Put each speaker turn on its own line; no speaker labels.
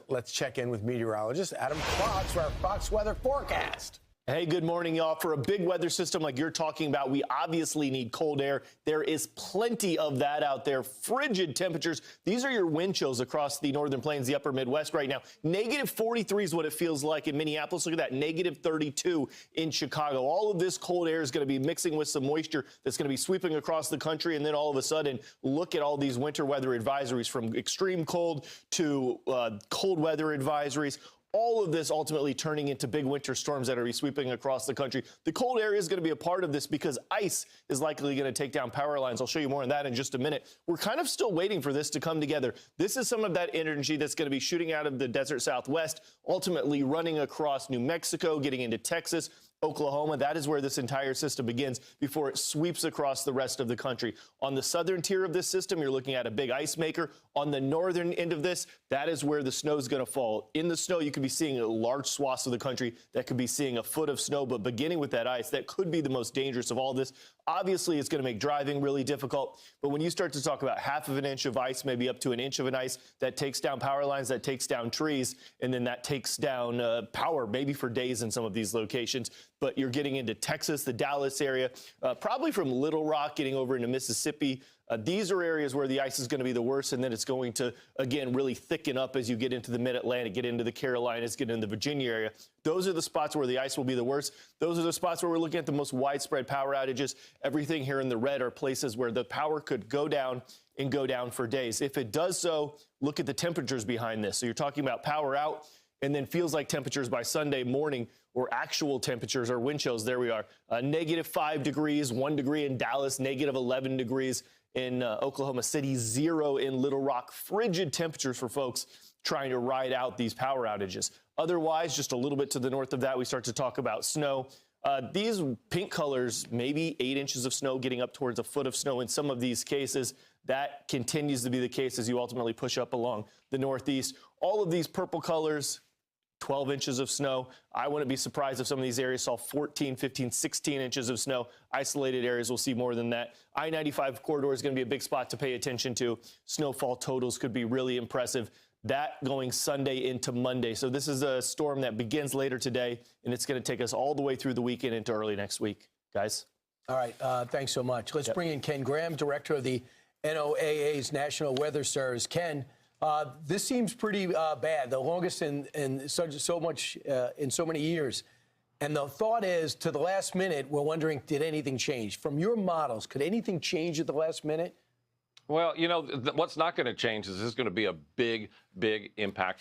Let's check in with meteorologist Adam Fox for our Fox weather forecast.
Hey, good morning, y'all. For a big weather system like you're talking about, we obviously need cold air. There is plenty of that out there. Frigid temperatures. These are your wind chills across the northern plains, the upper Midwest right now. Negative 43 is what it feels like in Minneapolis. Look at that, negative 32 in Chicago. All of this cold air is going to be mixing with some moisture that's going to be sweeping across the country. And then all of a sudden, look at all these winter weather advisories, from extreme cold to cold weather advisories. All of this ultimately turning into big winter storms that are going to be sweeping across the country. The cold area is going to be a part of this because ice is likely going to take down power lines. I'll show you more on that in just a minute. We're kind of still waiting for this to come together. This is some of that energy that's going to be shooting out of the desert Southwest, ultimately running across New Mexico, getting into Texas, Oklahoma. That is where this entire system begins before it sweeps across the rest of the country. On the southern tier of this system, you're looking at a big ice maker. On the northern end of this, that is where the snow is going to fall. In the snow, you could be seeing large swaths of the country that could be seeing a foot of snow, but beginning with that ice, that could be the most dangerous of all this. Obviously, it's going to make driving really difficult, but when you start to talk about half of an inch of ice, maybe up to an inch of an ice, that takes down power lines, that takes down trees, and then that takes down power maybe for days in some of these locations. But you're getting into Texas, the Dallas area, probably from Little Rock getting over into Mississippi. These are areas where the ice is going to be the worst, and then it's going to, again, really thicken up as you get into the mid-Atlantic, get into the Carolinas, get into the Virginia area. Those are the spots where the ice will be the worst. Those are the spots where we're looking at the most widespread power outages. Everything here in the red are places where the power could go down and go down for days. If it does so, look at the temperatures behind this. So you're talking about power out, and then feels like temperatures by Sunday morning, or actual temperatures or wind chills. There we are. Negative 5 degrees, 1 degree in Dallas, negative 11 degrees in Oklahoma City, 0 in Little Rock. Frigid temperatures for folks trying to ride out these power outages. Otherwise, just a little bit to the north of that, we start to talk about snow. These pink colors, maybe 8 inches of snow, getting up towards a foot of snow in some of these cases. That continues to be the case as you ultimately push up along the northeast. All of these purple colors, 12 inches of snow. I wouldn't be surprised if some of these areas saw 14, 15, 16 inches of snow. Isolated areas will see more than that. I-95 corridor is going to be a big spot to pay attention to. Snowfall totals could be really impressive. That going Sunday into Monday. So this is a storm that begins later today, and it's going to take us all the way through the weekend into early next week. Guys?
All right. Thanks so much. Let's bring in Ken Graham, director of the NOAA's National Weather Service. Ken, this seems pretty bad, the longest in so many years. And the thought is, to the last minute, we're wondering, did anything change? From your models, could anything change at the last minute?
Well, you know, what's not going to change is this is going to be a big, big, impactful